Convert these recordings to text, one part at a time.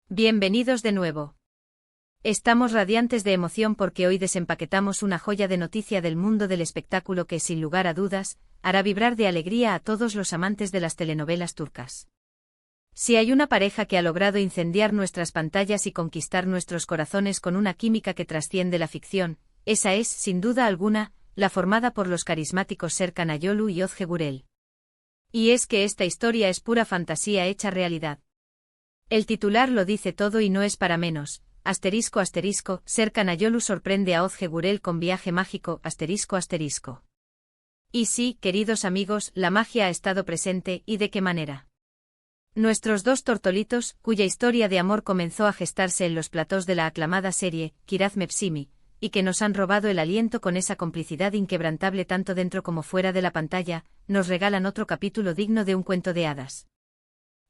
Bienvenidos de nuevo. Estamos radiantes de emoción porque hoy desempaquetamos una joya de noticia del mundo del espectáculo que, sin lugar a dudas, hará vibrar de alegría a todos los amantes de las telenovelas turcas. Si hay una pareja que ha logrado incendiar nuestras pantallas y conquistar nuestros corazones con una química que trasciende la ficción, esa es, sin duda alguna, la formada por los carismáticos Serkan Ayolu y Özge Gürel. Y es que esta historia es pura fantasía hecha realidad. El titular lo dice todo y no es para menos. ***, Serkan Ayolu sorprende a Özge Gürel con viaje mágico. ***. Y sí, queridos amigos, la magia ha estado presente, ¿y de qué manera? Nuestros dos tortolitos, cuya historia de amor comenzó a gestarse en los platós de la aclamada serie, Kiraz Mevsimi, y que nos han robado el aliento con esa complicidad inquebrantable tanto dentro como fuera de la pantalla, nos regalan otro capítulo digno de un cuento de hadas.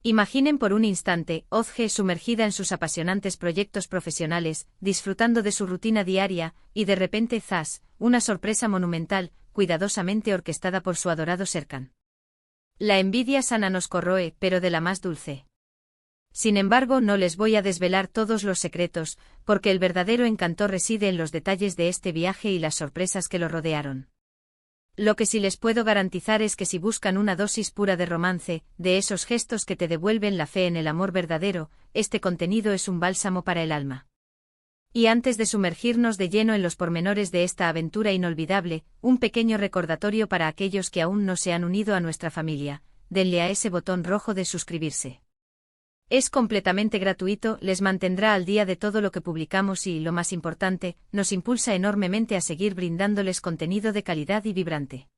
Imaginen por un instante, Özge sumergida en sus apasionantes proyectos profesionales, disfrutando de su rutina diaria, y de repente ¡zas!, una sorpresa monumental, cuidadosamente orquestada por su adorado Serkan. La envidia sana nos corroe, pero de la más dulce. Sin embargo, no les voy a desvelar todos los secretos, porque el verdadero encanto reside en los detalles de este viaje y las sorpresas que lo rodearon. Lo que sí les puedo garantizar es que si buscan una dosis pura de romance, de esos gestos que te devuelven la fe en el amor verdadero, este contenido es un bálsamo para el alma. Y antes de sumergirnos de lleno en los pormenores de esta aventura inolvidable, un pequeño recordatorio para aquellos que aún no se han unido a nuestra familia: denle a ese botón rojo de suscribirse. Es completamente gratuito, les mantendrá al día de todo lo que publicamos y, lo más importante, nos impulsa enormemente a seguir brindándoles contenido de calidad y vibrante.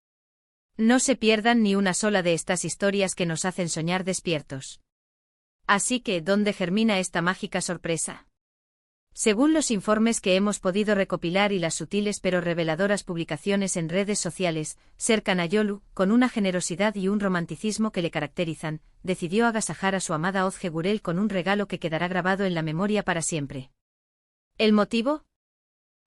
No se pierdan ni una sola de estas historias que nos hacen soñar despiertos. Así que, ¿dónde germina esta mágica sorpresa? Según los informes que hemos podido recopilar y las sutiles pero reveladoras publicaciones en redes sociales, Serkan Ayolu, con una generosidad y un romanticismo que le caracterizan, decidió agasajar a su amada Özge Gürel con un regalo que quedará grabado en la memoria para siempre. ¿El motivo?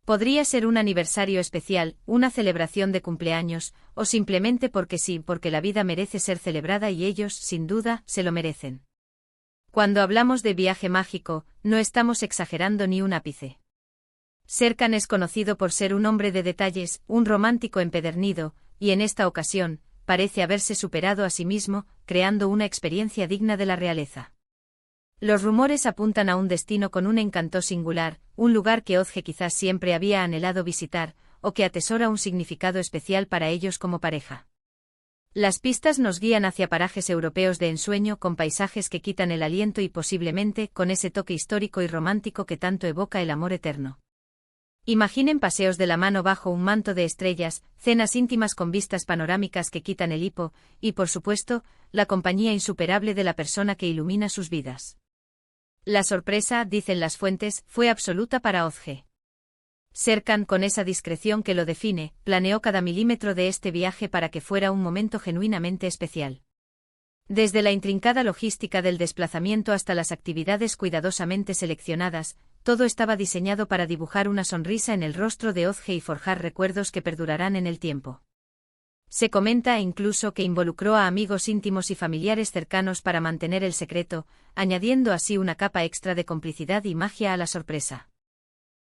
Podría ser un aniversario especial, una celebración de cumpleaños, o simplemente porque sí, porque la vida merece ser celebrada y ellos, sin duda, se lo merecen. Cuando hablamos de viaje mágico, no estamos exagerando ni un ápice. Serkan es conocido por ser un hombre de detalles, un romántico empedernido, y en esta ocasión, parece haberse superado a sí mismo, creando una experiencia digna de la realeza. Los rumores apuntan a un destino con un encanto singular, un lugar que Özge quizás siempre había anhelado visitar, o que atesora un significado especial para ellos como pareja. Las pistas nos guían hacia parajes europeos de ensueño con paisajes que quitan el aliento y posiblemente con ese toque histórico y romántico que tanto evoca el amor eterno. Imaginen paseos de la mano bajo un manto de estrellas, cenas íntimas con vistas panorámicas que quitan el hipo, y por supuesto, la compañía insuperable de la persona que ilumina sus vidas. La sorpresa, dicen las fuentes, fue absoluta para Özge. Serkan, con esa discreción que lo define, planeó cada milímetro de este viaje para que fuera un momento genuinamente especial. Desde la intrincada logística del desplazamiento hasta las actividades cuidadosamente seleccionadas, todo estaba diseñado para dibujar una sonrisa en el rostro de Özge y forjar recuerdos que perdurarán en el tiempo. Se comenta incluso que involucró a amigos íntimos y familiares cercanos para mantener el secreto, añadiendo así una capa extra de complicidad y magia a la sorpresa.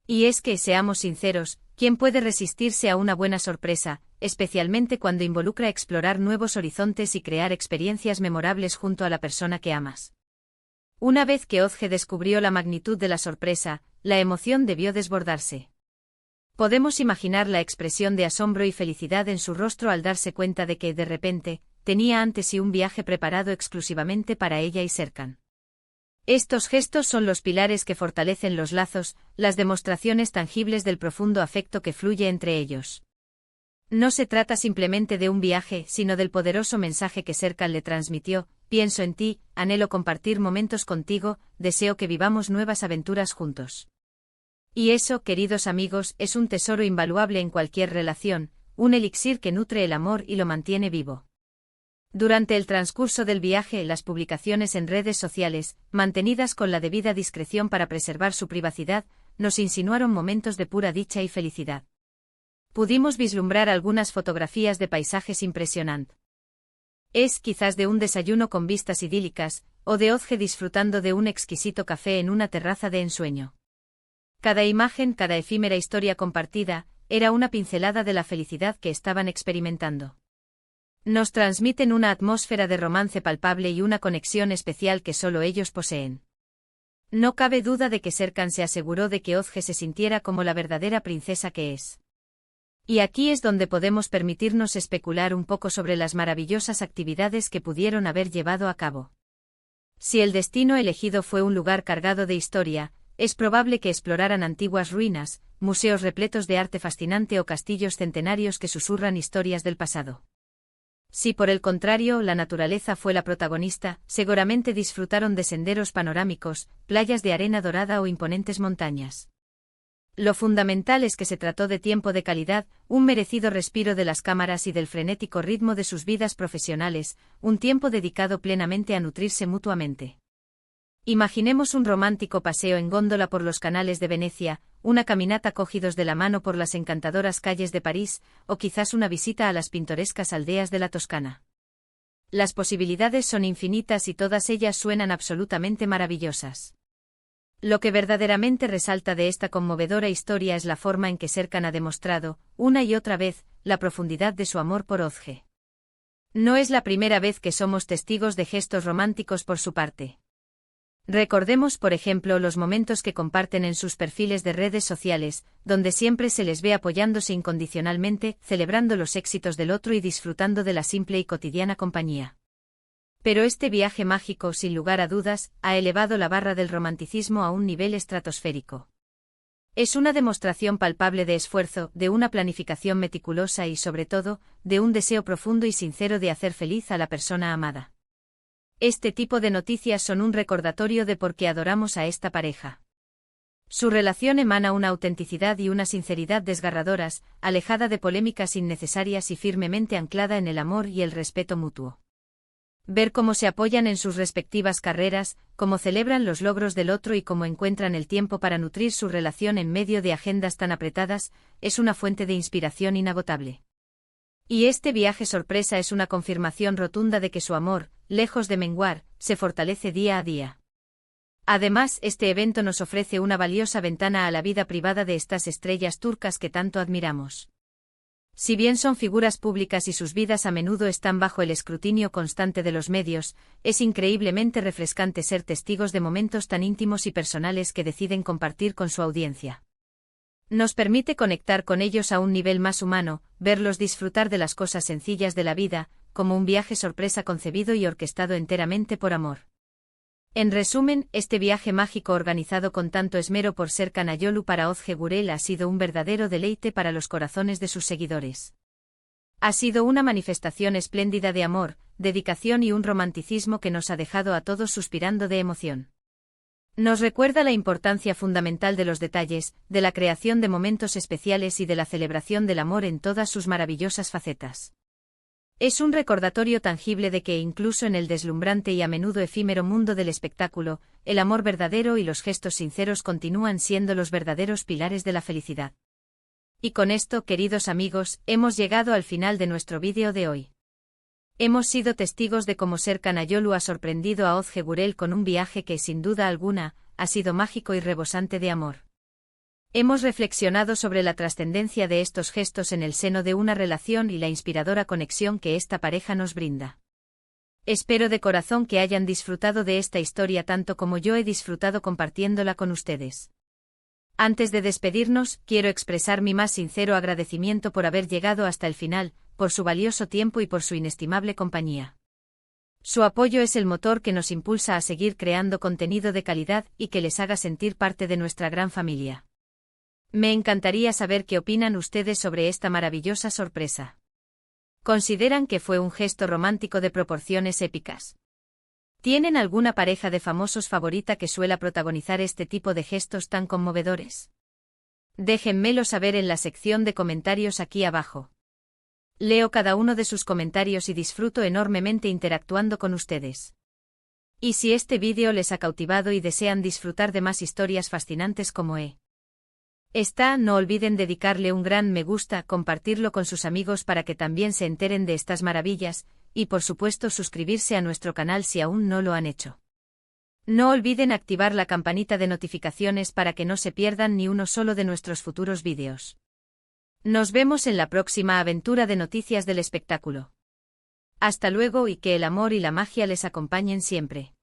Y es que, seamos sinceros, ¿quién puede resistirse a una buena sorpresa, especialmente cuando involucra explorar nuevos horizontes y crear experiencias memorables junto a la persona que amas? Una vez que Özge descubrió la magnitud de la sorpresa, la emoción debió desbordarse. Podemos imaginar la expresión de asombro y felicidad en su rostro al darse cuenta de que, de repente, tenía ante sí un viaje preparado exclusivamente para ella y Serkan. Estos gestos son los pilares que fortalecen los lazos, las demostraciones tangibles del profundo afecto que fluye entre ellos. No se trata simplemente de un viaje, sino del poderoso mensaje que Serkan le transmitió: pienso en ti, anhelo compartir momentos contigo, deseo que vivamos nuevas aventuras juntos. Y eso, queridos amigos, es un tesoro invaluable en cualquier relación, un elixir que nutre el amor y lo mantiene vivo. Durante el transcurso del viaje, las publicaciones en redes sociales, mantenidas con la debida discreción para preservar su privacidad, nos insinuaron momentos de pura dicha y felicidad. Pudimos vislumbrar algunas fotografías de paisajes impresionantes. Es quizás de un desayuno con vistas idílicas, o de Ozge disfrutando de un exquisito café en una terraza de ensueño. Cada imagen, cada efímera historia compartida, era una pincelada de la felicidad que estaban experimentando. Nos transmiten una atmósfera de romance palpable y una conexión especial que solo ellos poseen. No cabe duda de que Serkan se aseguró de que Ozge se sintiera como la verdadera princesa que es. Y aquí es donde podemos permitirnos especular un poco sobre las maravillosas actividades que pudieron haber llevado a cabo. Si el destino elegido fue un lugar cargado de historia, es probable que exploraran antiguas ruinas, museos repletos de arte fascinante o castillos centenarios que susurran historias del pasado. Si por el contrario la naturaleza fue la protagonista, seguramente disfrutaron de senderos panorámicos, playas de arena dorada o imponentes montañas. Lo fundamental es que se trató de tiempo de calidad, un merecido respiro de las cámaras y del frenético ritmo de sus vidas profesionales, un tiempo dedicado plenamente a nutrirse mutuamente. Imaginemos un romántico paseo en góndola por los canales de Venecia, una caminata cogidos de la mano por las encantadoras calles de París, o quizás una visita a las pintorescas aldeas de la Toscana. Las posibilidades son infinitas y todas ellas suenan absolutamente maravillosas. Lo que verdaderamente resalta de esta conmovedora historia es la forma en que Serkan ha demostrado, una y otra vez, la profundidad de su amor por Ozge. No es la primera vez que somos testigos de gestos románticos por su parte. Recordemos, por ejemplo, los momentos que comparten en sus perfiles de redes sociales, donde siempre se les ve apoyándose incondicionalmente, celebrando los éxitos del otro y disfrutando de la simple y cotidiana compañía. Pero este viaje mágico, sin lugar a dudas, ha elevado la barra del romanticismo a un nivel estratosférico. Es una demostración palpable de esfuerzo, de una planificación meticulosa y, sobre todo, de un deseo profundo y sincero de hacer feliz a la persona amada. Este tipo de noticias son un recordatorio de por qué adoramos a esta pareja. Su relación emana una autenticidad y una sinceridad desgarradoras, alejada de polémicas innecesarias y firmemente anclada en el amor y el respeto mutuo. Ver cómo se apoyan en sus respectivas carreras, cómo celebran los logros del otro y cómo encuentran el tiempo para nutrir su relación en medio de agendas tan apretadas, es una fuente de inspiración inagotable. Y este viaje sorpresa es una confirmación rotunda de que su amor, lejos de menguar, se fortalece día a día. Además, este evento nos ofrece una valiosa ventana a la vida privada de estas estrellas turcas que tanto admiramos. Si bien son figuras públicas y sus vidas a menudo están bajo el escrutinio constante de los medios, es increíblemente refrescante ser testigos de momentos tan íntimos y personales que deciden compartir con su audiencia. Nos permite conectar con ellos a un nivel más humano, verlos disfrutar de las cosas sencillas de la vida, como un viaje sorpresa concebido y orquestado enteramente por amor. En resumen, este viaje mágico organizado con tanto esmero por Serkan Ayolu para Ozge Gürel ha sido un verdadero deleite para los corazones de sus seguidores. Ha sido una manifestación espléndida de amor, dedicación y un romanticismo que nos ha dejado a todos suspirando de emoción. Nos recuerda la importancia fundamental de los detalles, de la creación de momentos especiales y de la celebración del amor en todas sus maravillosas facetas. Es un recordatorio tangible de que incluso en el deslumbrante y a menudo efímero mundo del espectáculo, el amor verdadero y los gestos sinceros continúan siendo los verdaderos pilares de la felicidad. Y con esto, queridos amigos, hemos llegado al final de nuestro vídeo de hoy. Hemos sido testigos de cómo Serkan Ayolu ha sorprendido a Ozge Gürel con un viaje que, sin duda alguna, ha sido mágico y rebosante de amor. Hemos reflexionado sobre la trascendencia de estos gestos en el seno de una relación y la inspiradora conexión que esta pareja nos brinda. Espero de corazón que hayan disfrutado de esta historia tanto como yo he disfrutado compartiéndola con ustedes. Antes de despedirnos, quiero expresar mi más sincero agradecimiento por haber llegado hasta el final, por su valioso tiempo y por su inestimable compañía. Su apoyo es el motor que nos impulsa a seguir creando contenido de calidad y que les haga sentir parte de nuestra gran familia. Me encantaría saber qué opinan ustedes sobre esta maravillosa sorpresa. ¿Consideran que fue un gesto romántico de proporciones épicas? ¿Tienen alguna pareja de famosos favorita que suela protagonizar este tipo de gestos tan conmovedores? Déjenmelo saber en la sección de comentarios aquí abajo. Leo cada uno de sus comentarios y disfruto enormemente interactuando con ustedes. Y si este vídeo les ha cautivado y desean disfrutar de más historias fascinantes como no olviden dedicarle un gran me gusta, compartirlo con sus amigos para que también se enteren de estas maravillas, y por supuesto suscribirse a nuestro canal si aún no lo han hecho. No olviden activar la campanita de notificaciones para que no se pierdan ni uno solo de nuestros futuros vídeos. Nos vemos en la próxima aventura de Noticias del Espectáculo. Hasta luego y que el amor y la magia les acompañen siempre.